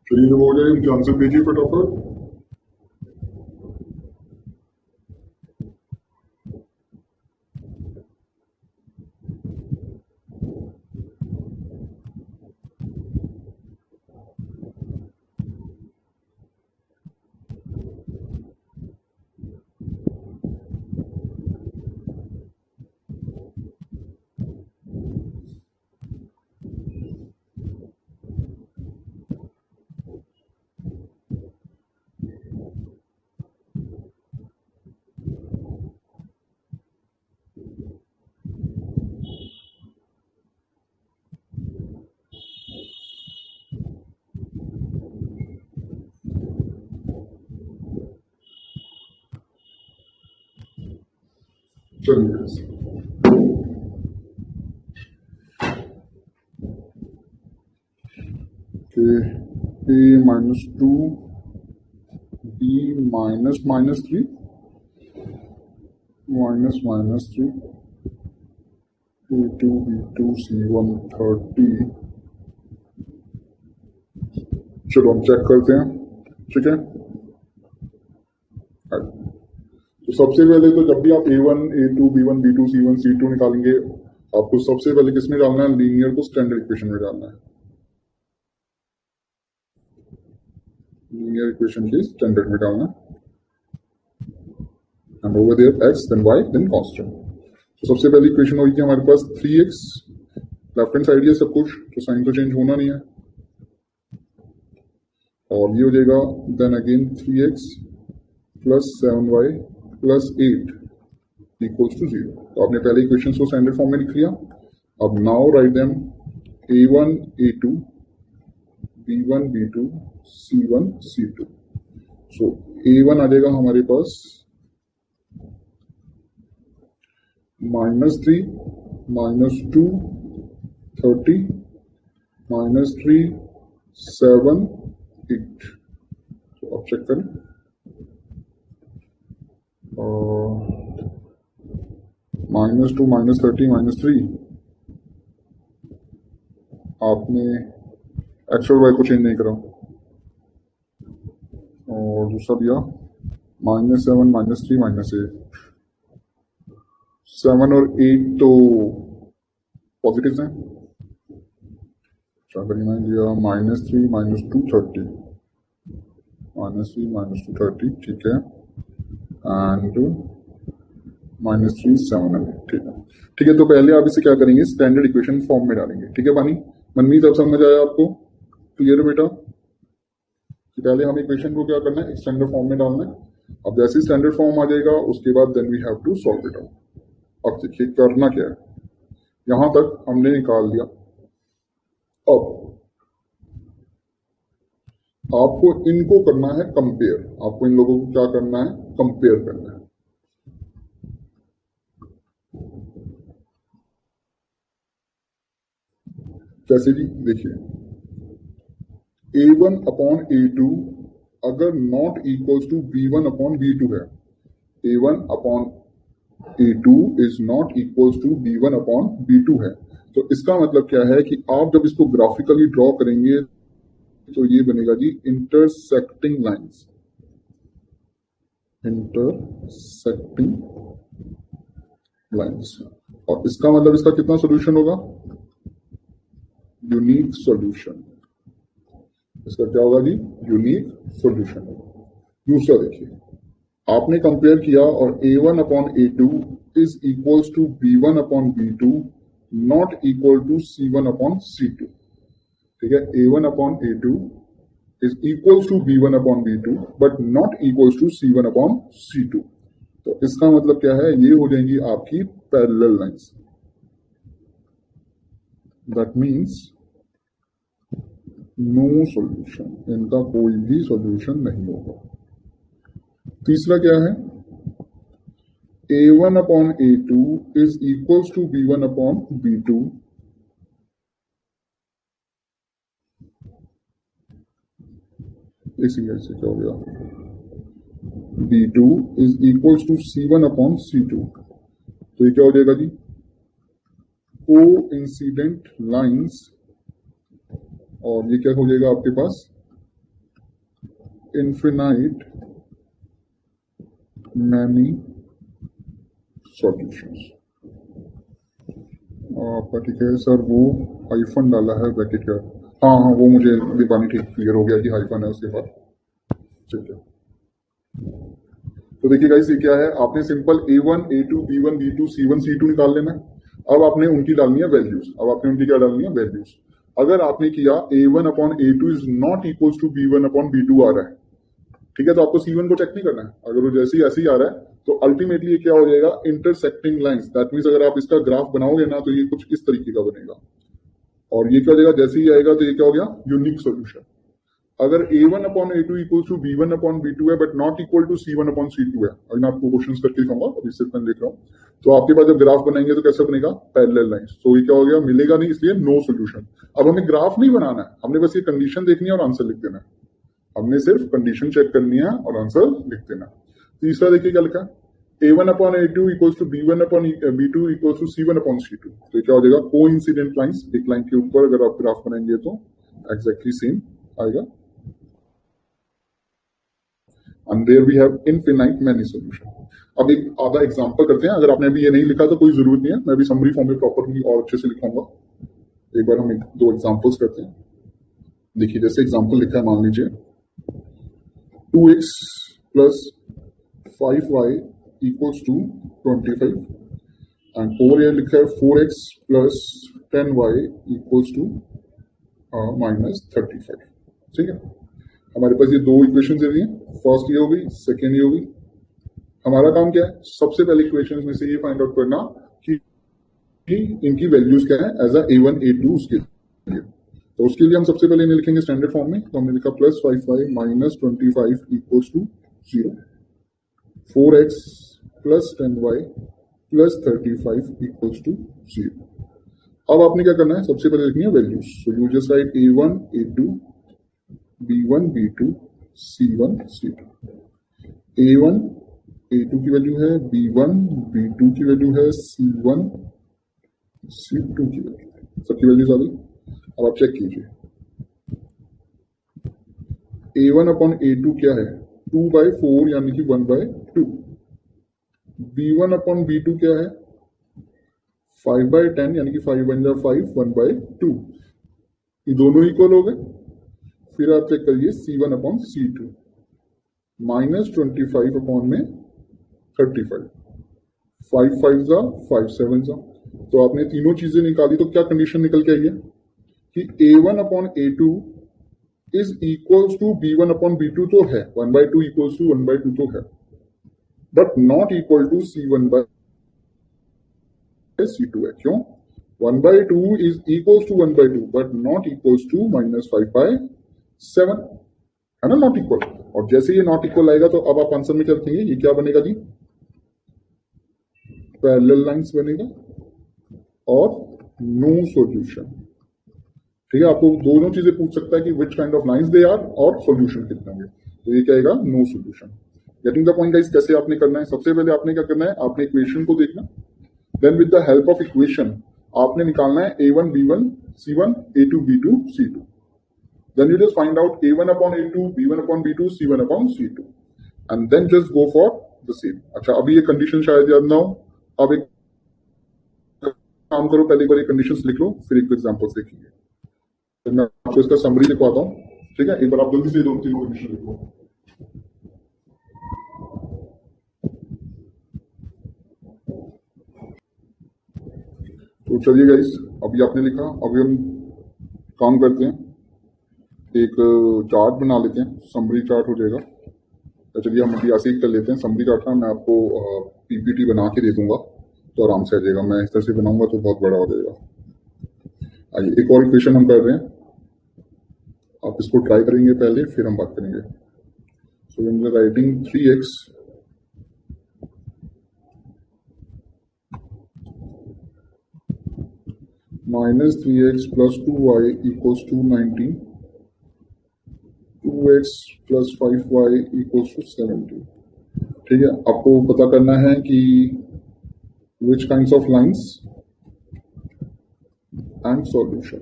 चलिए जब हो जाए इनके आंसर दीजिए फटाफट। चलिए A -2 B -3 -3 A2 B2 C1 30। चलो हम चेक करते हैं। ठीक है, तो सबसे पहले तो जब भी आप A1 A2 B1 B2 C1 C2 निकालेंगे, आपको सबसे पहले किसमें डालना है? लीनियर को स्टैंडर्ड इक्वेशन में डालना है। लीनियर इक्वेशन की स्टैंडर्ड में डालना, and over there x then y then constant. तो सबसे पहली इक्वेशन होगी हमारे पास 3x, लेफ्ट हैंड साइड ये सब कुछ, तो साइन तो चेंज होना नहीं है, और ये हो जाएगा then again 3x plus 7y plus 8 equals to 0। तो आपने पहले इक्वेशन को स्टैंडर्ड फॉर्म में लिख लिया। अब now write them A1 A2 B1 B2 C1 C2। सो A1 आ जाएगा हमारे पास -3 -2 30 -3 7 8। तो आप चेक करें, -2 -30 -3 आपने एक्स और वाई को चेंज नहीं करा, और दूसरा दिया -7 -3 -8। 7 और 8 तो पॉजिटिव हैं, -3 -2 30 -3 -2 30। ठीक है, एंड -3 7 है। ठीक है, तो पहले आप इसे क्या करेंगे? स्टैंडर्ड इक्वेशन फॉर्म में डालेंगे। ठीक है पानी मनमीत, अब समझ आया आपको? क्लियर है बेटा? कि पहले हमें इक्वेशन को क्या करना है? स्टैंडर्ड फॉर्म में डालना है। अब जैसे स्टैंडर्ड फॉर्म आ जाएगा उसके बाद then we have to solve it out. अब देखिए करना क्या है, यहां तक हमने निकाल लिया। अब आपको इनको करना है कंपेयर, आपको इन लोगों को क्या करना है? कंपेयर करना है। कैसे जी? देखिए A1 अपॉन A2 अगर not equals to B1 upon B2 है, A1 upon A2 is not equals to B1 upon B2 है, तो इसका मतलब क्या है कि आप जब इसको ग्राफिकली ड्रॉ करेंगे तो ये बनेगा जी इंटरसेक्टिंग लाइंस। इंटरसेक्टिंग लाइंस, और इसका मतलब इसका कितना सोल्यूशन होगा? Unique solution. इसका क्या होगा जी? यूनिक सोल्यूशन होगा। दूसरा देखिए, आपने कंपेयर किया और A1 upon A2 is equals to B1 upon B2 not equal to C1 upon C2। ठीक है, A1 upon A2 is equals to B1 upon B2 but not equals to C1 upon C2। तो इसका मतलब क्या है, ये हो जाएंगी आपकी parallel lines. That means no solution, इनका कोई भी सॉल्यूशन नहीं होगा। तीसरा क्या है, A1 upon A2 is equals to B1 upon B2। इसी वजह से क्या हो गया, B2 is equals to C1 upon C2। तो ये क्या हो जाएगा जी, को इंसिडेंट लाइन्स, और ये क्या हो जाएगा आपके पास, इन्फिनाइट मैनी सॉल्यूशंस। आपका ठीक है सर, वो हाइफन डाला है ब्रैकेट का, हाँ हाँ वो मुझे दीपानी ठीक क्लियर हो गया कि हाइफन है उसके बाद। ठीक है, तो देखिए गाइस ये क्या है, आपने simple A1 A2 B1 B2 C1 C2 निकाल लेना है। अब आपने उनकी डालनी है वैल्यूज। अब आपने उनकी क्या डालनी है, वैल्यूज। अगर आपने किया A1 upon A2 is not equals to B1 upon B2 आ रहा है, ठीक है, तो आपको C1 को चेक नहीं करना है। अगर वो जैसे ही ऐसे ही आ रहा है तो अल्टीमेटली ये क्या हो जाएगा, इंटरसेक्टिंग लाइंस। दैट मीन्स अगर आप इसका ग्राफ बनाओगे ना तो ये कुछ इस तरीके का बनेगा, और ये क्या हो जाएगा, जैसे ही आएगा तो ये क्या हो गया, यूनिक सोल्यूशन। अगर A1 upon A2 equal to B1 upon B2 है but not equal to C1 upon C2 है, अभी मैं आपको क्वेश्चन करके दिखाऊंगा, अभी सिर्फ मैं देख रहा हूँ। तो आपके पास जब ग्राफ बनाएंगे तो कैसा बनेगा, पैरेलल लाइंस। तो ये क्या हो गया, मिलेगा नहीं, इसलिए नो सोल्यूशन। अब हमें ग्राफ नहीं बनाना है, हमने बस ये कंडीशन देखनी है और आंसर लिख देना है। हमने सिर्फ कंडीशन चेक करनी है और आंसर लिख देना। तीसरा देखिए क्या लिखा, A1 upon A2 equals to B1 upon B2 equals to C1 upon C2। तो क्या हो जाएगा, को इंसिडेंट लाइंस, एक लाइन के ऊपर अगर आप ग्राफ बनाएंगे तो एग्जैक्टली सेम आएगा। and there we have infinite many solution। अब एक आधा एग्जांपल करते हैं। अगर आपने अभी ये नहीं लिखा तो कोई जरूरत नहीं है, मैं भी समरी फॉर्म में प्रॉपरली और अच्छे से लिखाऊंगा। एक बार हम दो एग्जांपल्स करते हैं। देखिए जैसे एग्जांपल लिखा है, मान लीजिए 2x plus 5y equals to 25 and over here लिखा है 4x plus 10y equals to -35। ठीक है, हमारे पास ये दो इक्वेशन दे दी हैं, फर्स्ट ये हो गई, सेकेंड ये हो गई। हमारा काम क्या है, सबसे पहले इक्वेशन में से ये फाइंड आउट करना कि इनकी वैल्यूज क्या है एज A1 A2 उसके लिए। तो उसके लिए हम सबसे पहले इन्हें लिखेंगे स्टैंडर्ड फॉर्म में। तो हमने लिखा plus 5y minus 25 equals to 0, 4x plus 10y plus 35 equals to 0। अब आपने क्या करना है, सबसे पहले लिखनी है values. So you just right A1 A2 B1 B2 C1 C2। A1 A2 की वैल्यू है, B1 B2 की वैल्यू है, C1 C2 की वैल्यू है। सबकी वैल्यूज आ गई। अब आप चेक कीजिए, A1 अपॉन A2 क्या है, 2/4 यानी कि 1/2। B1 अपॉन B2 क्या है, 5/10 यानी कि 5 1 5 1/2। ये दोनों इक्वल हो गए। फिर आप चेक करिए C1 अपॉन C2, -25 अपॉन में 35, 5 5 5 7। तो आपने तीनों चीजें निकाली तो क्या कंडीशन निकल के आई है कि A1 upon A2 is equals to B1 upon B2 तो है, 1/2 इक्वल्स टू 1/2 तो है, but not equal to C1 by C2 है। क्यों, 1/2 is equals to 1/2 but not equals to -5/7 है ना, नॉट इक्वल। और जैसे ये नॉट इक्वल आएगा तो अब आप आंसर में क्या रखेंगे, ये क्या बनेगा जी, पैरेलल लाइंस बनेगा और नो सॉल्यूशन। ठीक है, आपको दोनों चीजें पूछ सकता है कि which kind of lines they are और सॉल्यूशन कितना है। तो ये क्या आएगा, no solution. Getting the point guys, कैसे आपने करना है, सबसे पहले आपने क्या करना है, आपने इक्वेशन को देखना, then with the help of equation आपने निकालना है A1 B1 C1 A2 B2 C2। Then you just find out A1 upon A2, B1 upon B2, C1 upon C2, and then just go for the same। अच्छा, अभी ये कंडीशन शायद याद ना हो। अब एक काम करो, पहले एक बार ये कंडीशंस लिख लो, फिर एक एग्जांपल्स देखेंगे। तो मैं आपको इसका समरी लिखवाता हूँ। ठीक है, एक बार आप जल्दी से दो तीनों कंडीशन लिख लो। तो चलिए गाइस, अभी आपने लिखा, अभी हम काम करते हैं। एक चार्ट बना लेते हैं, समरी चार्ट हो जाएगा। तो चलिए हम अभी ऐसे ही कर लेते हैं। समरी चार्ट का मैं आपको पीपीटी बना के दे दूंगा तो आराम से आ जाएगा। मैं इस तरह से बनाऊंगा तो बहुत बड़ा हो जाएगा। आइए एक और इक्वेशन हम कर रहे हैं, आप इसको ट्राई करेंगे पहले, फिर हम बात करेंगे। So we are writing 3x minus 3x plus 2y equals to 19, 2x plus 5y equals to 70। ठीक है, आपको पता करना है कि which kinds of lines and solution।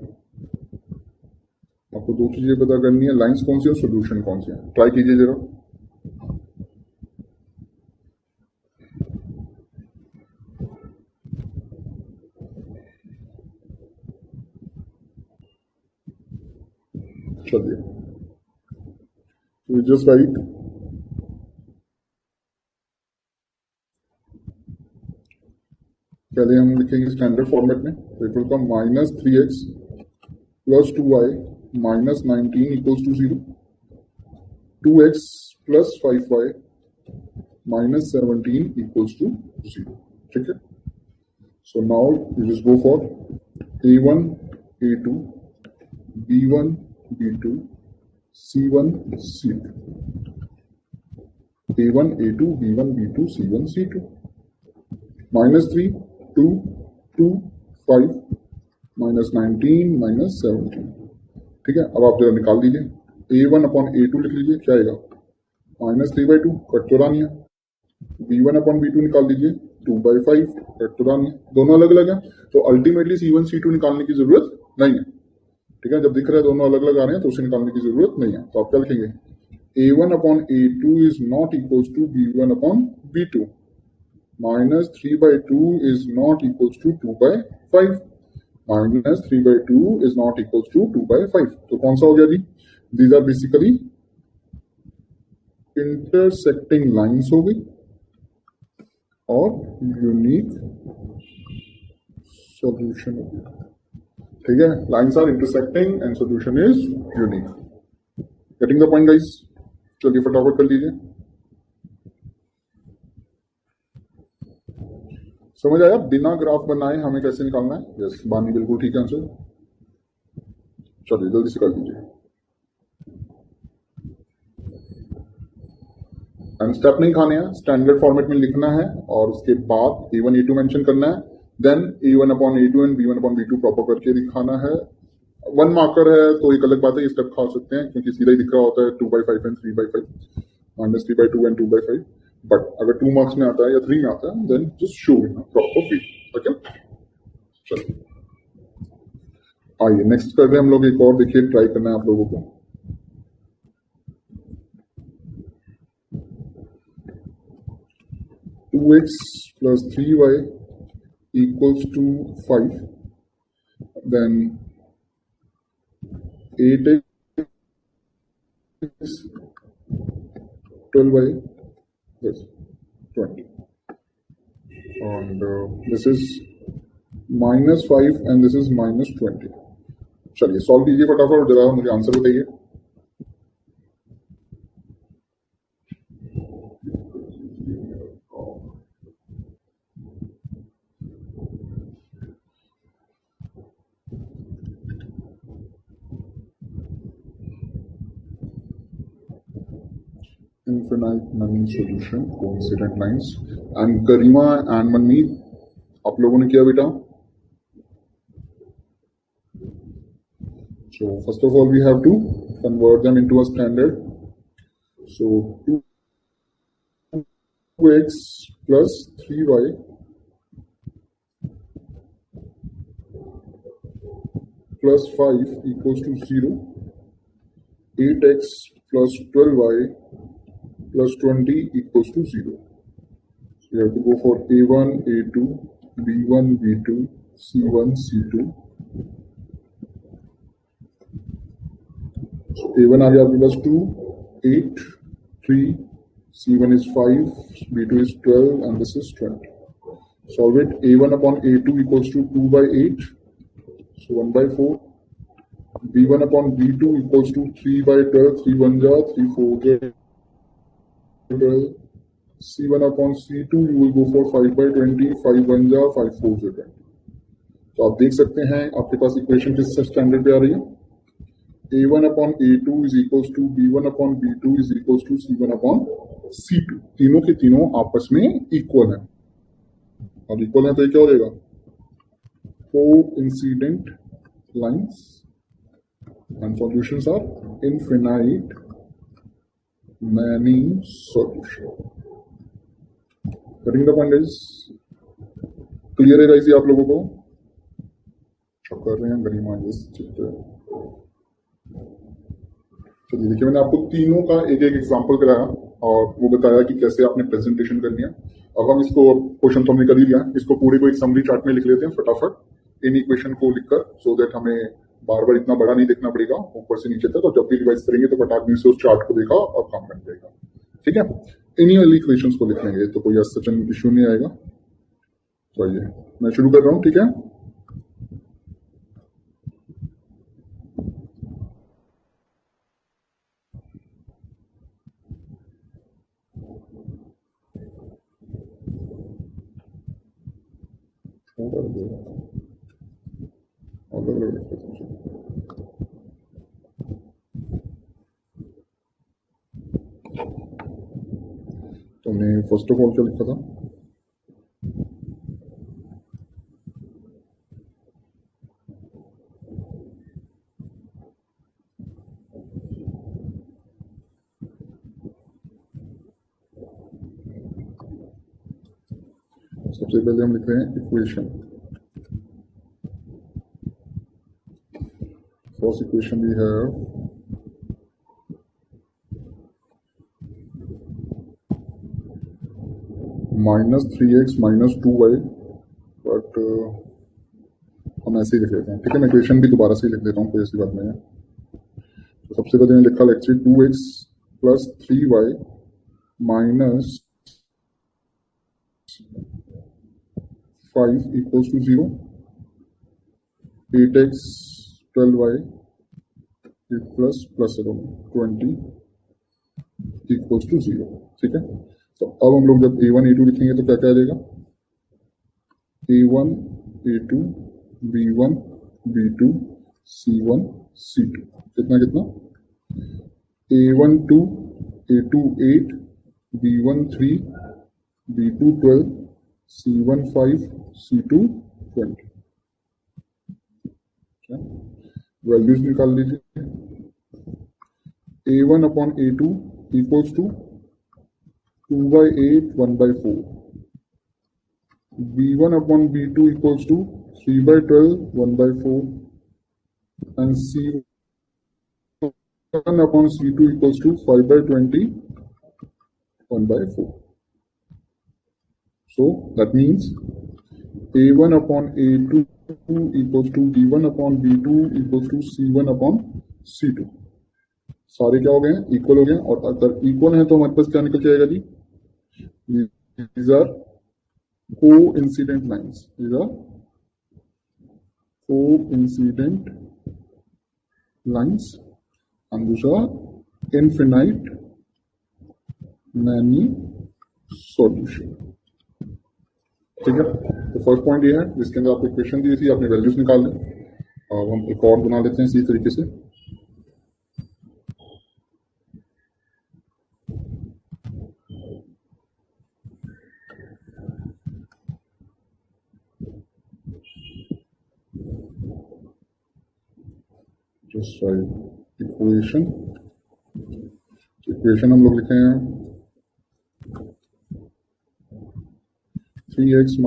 आपको दो चीजें पता करनी है, लाइंस कौन सी और सोल्यूशन कौन सी है। ट्राई कीजिए जरा। चलिए जस्ट राइट पहले हम लिखेंगे स्टैंडर्ड फॉर्मेट में, तो इक्वल का minus 3x plus 2y minus 19 equals to 0, 2x plus 5y minus 17 equals to 0। ठीक है, so now you just go for a1 a2 b1 b2 c1 c2, a1 a2 b1 b2 c1 c2, minus 3 2 2 5 minus 19 minus 17। ठीक है, अब आप जरा निकाल दीजिए। a1 अपॉन a2 लिख लीजिए, क्या आएगा माइनस 3/2 कट तो रानी है। b1 अपॉन b2 निकाल दीजिए 2/5 कट तो रानी है। दोनों अलग अलग हैं तो अल्टीमेटली c1 c2 निकालने की जरूरत नहीं है। ठीक है, जब दिख रहा है दोनों अलग अलग आ रहे हैं तो उसे निकालने की जरूरत नहीं है। तो आप क्या लिखेंगे, a1 upon a2 is not equals to b1 upon b2, minus 3/2 is not equals to 2/5, minus 3/2 is not equals to 2/5। तो कौन सा हो गया जी, these are basically intersecting lines हो गई और यूनिक सॉल्यूशन हो गया। ठीक है, lines are intersecting and solution is unique. Getting the point guys? चलिए फटाफट कर लीजिए। समझ आया बिना ग्राफ बनाए हमें कैसे निकालना है? यस, बानी बिल्कुल ठीक है आंसर। चलिए जल्दी से कर लीजिए। एंड स्टेप नहीं खाने हैं, स्टैंडर्ड फॉर्मेट में लिखना है और उसके बाद a1 a2 मेंशन करना है, then a1 upon a2 and b1 upon b2 proper करके दिखाना है। 1 मार्कर है तो एक अलग बात है, ये स्टेप खा सकते हैं क्योंकि सीधा ही दिख रहा होता है 2/5 एंड 3/5, माइनस 3/2 एंड 2/5। बट अगर 2 मार्क्स में आता है या 3 में आता है then just show in proper way. Okay, चलिए आइए नेक्स्ट कर रहे हैं हम लोग। एक और देखिए, ट्राई करना है आप लोगों को। Two X plus 3y equals to 5, then 8x 12y yes 20, and this is minus 5 and this is minus 20। चलिए सॉल्व कीजिए फटाफट, जरा मुझे आंसर बताइए। Infinite non-solution coincident lines। and Garima and Manmeet, आप लोगों ने किया बेटा? So first of all we have to convert them into a standard। so 2x plus 3y plus 5 equals to 0, 8x plus 12y plus 20 equals to 0। So you have to go for a1 a2 b1 b2 c1 c2। so a1 आ गया आपके पास 2 8 3, c1 is 5, b2 is 12 and this is 20। solve it। a1 upon a2 equals to 2/8, so 1/4, B1 upon B2 equals to 3 by 12, 3 1 जा 3 4 जा 12. C1 upon C2 you will go for 5 by 20, 5 1 जा 5 4 जा 20. तो आप देख सकते हैं आपके पास इक्वेशन किस स्टैंडर्ड पे आ रही है. A1 upon A2 is equals to B1 upon B2 is equals to C1 upon C2. तीनों के तीनों आपस में इक्वल है. और इक्वल है तो ये क्या हो जाएगा? Co-incident lines and solutions are infinite many solution. Getting the point is clear है guys ये आप लोगों को? कर रहे हैं गरिमा इस चित्र. चलिए देखिए मैंने आपको तीनों का एक एक एग्जांपल कराया और वो बताया कि कैसे आपने प्रेजेंटेशन करनी है. अब हम इसको क्वेश्चन तो हमने कर ही लिया, इसको पूरे को एक समरी चार्ट में लिख लेते हैं फटाफट इन इक्वेशन को लिखकर, सो दैट हमें बार बार इतना बड़ा नहीं देखना पड़ेगा ऊपर से नीचे तक, और जब भी रिवाइज करेंगे तो फटाक से उस चार्ट को देखा और काम कर देगा. ठीक है, इन्हीं वाली इक्वेशन को लिख लेंगे तो कोई सच इश्यू नहीं आएगा. तो आइए मैं शुरू कर रहा हूँ. ठीक है, तो हमने फर्स्ट ऑफ ऑल क्या लिखा था? सबसे पहले हम लिख रहे हैं equation. First equation we have -3x - 2y, but हम ऐसे ही लिख लेते हैं. ठीक है, मैं इक्वेशन भी दोबारा से लिख देता हूँ, कोई ऐसी बात नहीं है. तो सबसे पहले मैंने लिखा actually 2x + 3y - 5 equals to 0, 8x 12y plus 20 equals to 0. ठीक है, तो अब हम लोग जब A1 A2 लिखेंगे तो क्या क्या आ जाएगा? A1 A2 B1 B2 C1 C2. कितना कितना? A1 2 A2 8 B1 3 B2 12 C1 5 C2 20. Values निकाल लीजिए. A1 upon A2 equals to 2 by 8 1 by 4. B1 upon B2 equals to 3 by 12 1 by 4, and C1 upon C2 equals to 5 by 20 1 by 4. So that means A1 upon A2 equals to B1 upon B2 equals to C1 upon C2. सारे क्या हो गए हैं? इक्वल हो गए. और अगर इक्वल है तो हमारे पास क्या निकल के आएगा जी? These are coincident lines. These are coincident lines and these are infinite many solution. ठीक है, तो फर्स्ट पॉइंट ये है जिसके अंदर आपको इक्वेशन दी थी, आपने वैल्यूज निकाल लें. और हम एक और बना लेते हैं इसी तरीके से. इक्वेशन हम लोग लिखे हैं 3x -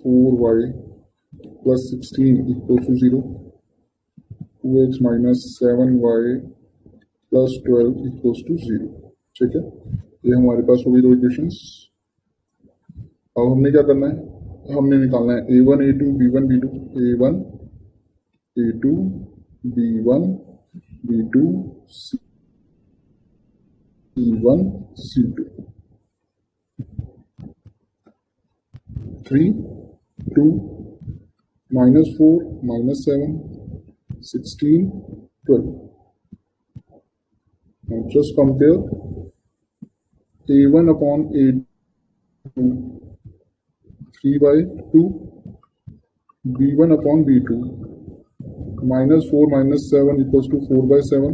4y + 16 equals to 0, 2x - 7y + 12 equals to 0. ठीक है, ये हमारे पास हो गई दो इक्वेशंस. अब हमने क्या करना है? हमने निकालना है A1 A2 B1 B2. A1 A2 B1 B2 C1 C2. 3 2 -4 -7 16, 12. Now just compare a1 upon a2, 3 by 2, b1 upon b2, -4 -7 equals to 4 by 7.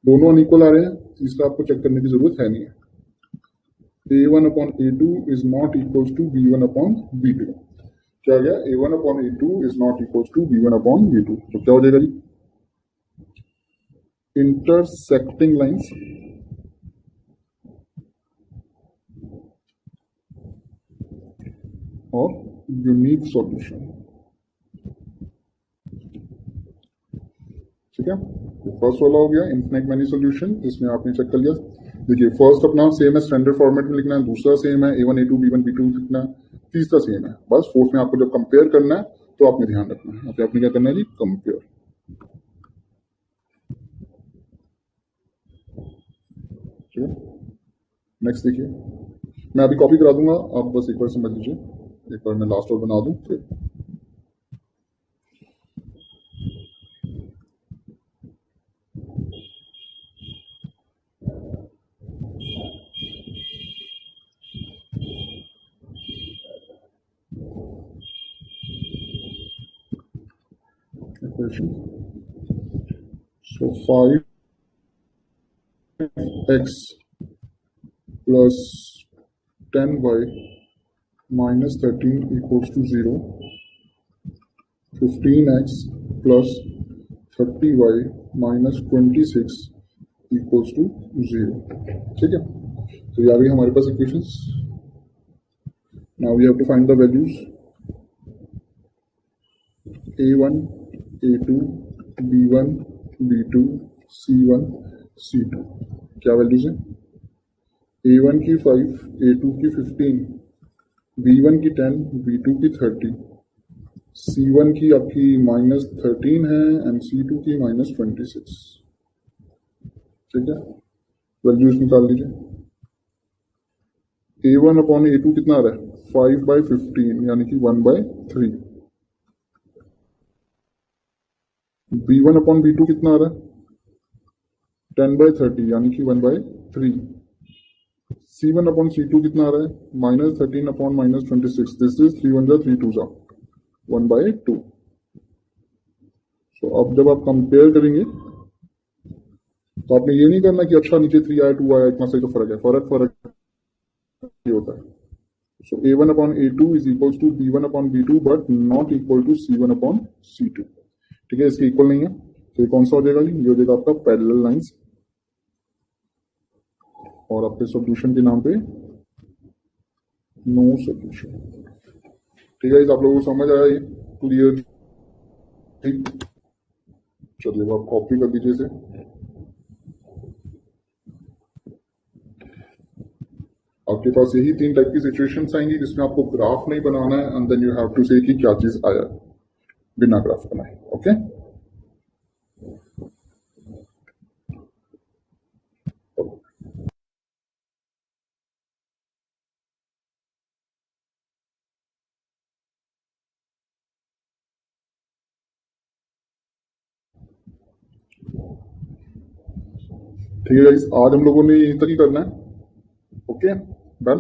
दोनों अनइक्वल आ रहे हैं, तीसरा आपको चेक करने की जरूरत है नहीं है. a1 upon a2 is not equals to b1 upon b2. क्या आ गया? a1 upon a2 is not equals to b1 upon b2. तो क्या हो जाएगा जी? इंटरसेक्टिंग लाइंस और यूनिक सॉल्यूशन. ठीक है, तो फर्स्ट वाला हो गया इन्फिनिट मैनी सॉल्यूशन, इसमें आपने चेक कर लिया. देखिए फर्स्ट अपना सेम है, स्टैंडर्ड फॉर्मेट में लिखना है. दूसरा सेम है, a1 a2 b1 b2 लिखना है. तीसरा सेम है. बस फोर्थ में आपको जब कंपेयर करना है तो आपने ध्यान रखना है, आपने क्या करना है जी? कंपेयर. ठीक है, नेक्स्ट देखिए, मैं अभी कॉपी करा दूंगा, आप बस एक बार समझ लीजिए. एक बार मैं लास्ट और बना दूं फिर. equation. So 5x plus 10y minus 13 equals to 0. 15x plus 30y minus 26 equals to 0. ठीक है, तो ये आ गई हमारे पास equations. Now we have to find the values. a1 a2 b1 b2 c1 c2 क्या वैल्यूज है? a1 की 5, a2 की 15, b1 की 10, b2 की 30, c1 की आपकी -13 है एंड c2 की -26. ठीक है, वैल्यूज निकाल लीजिए. a1 अपॉन a2 कितना आ रहा है? 5/15 यानी कि 1/3. b1 अपॉन b2 कितना आ रहा है? 10/30 यानी कि 1/3. c1 अपॉन c2 कितना आ रहा है? -13 अपॉन -26. This is 3 1 3 2 1/2. सो अब जब आप कंपेयर करेंगे तो आपने ये नहीं करना कि अच्छा नीचे 3 आया 2 आया, इतना सही तो फर्क है. फर्क ये होता है. So a1 upon a2 is equals to b1 upon b2 but not equal to c1 upon c2. ठीक है, इसके इक्वल नहीं है. तो ये कौन सा हो जाएगा? ये हो जाएगा आपका पैरेलल लाइंस, और आपके सॉल्यूशन के नाम पे नो सॉल्यूशन. ठीक है, आप लोगों को समझ आया ये क्लियर? ठीक, चलिए आप कॉपी कर दीजिए इसे. आपके पास यही 3 टाइप की सिचुएशंस आएंगी जिसमें आपको ग्राफ नहीं बनाना है and then you have to say कि क्या चीज आया बिना ग्राफ बनाए. ओके, ठीक है गाइस, आज हम लोगों ने यही तक ही करना है. Okay, done.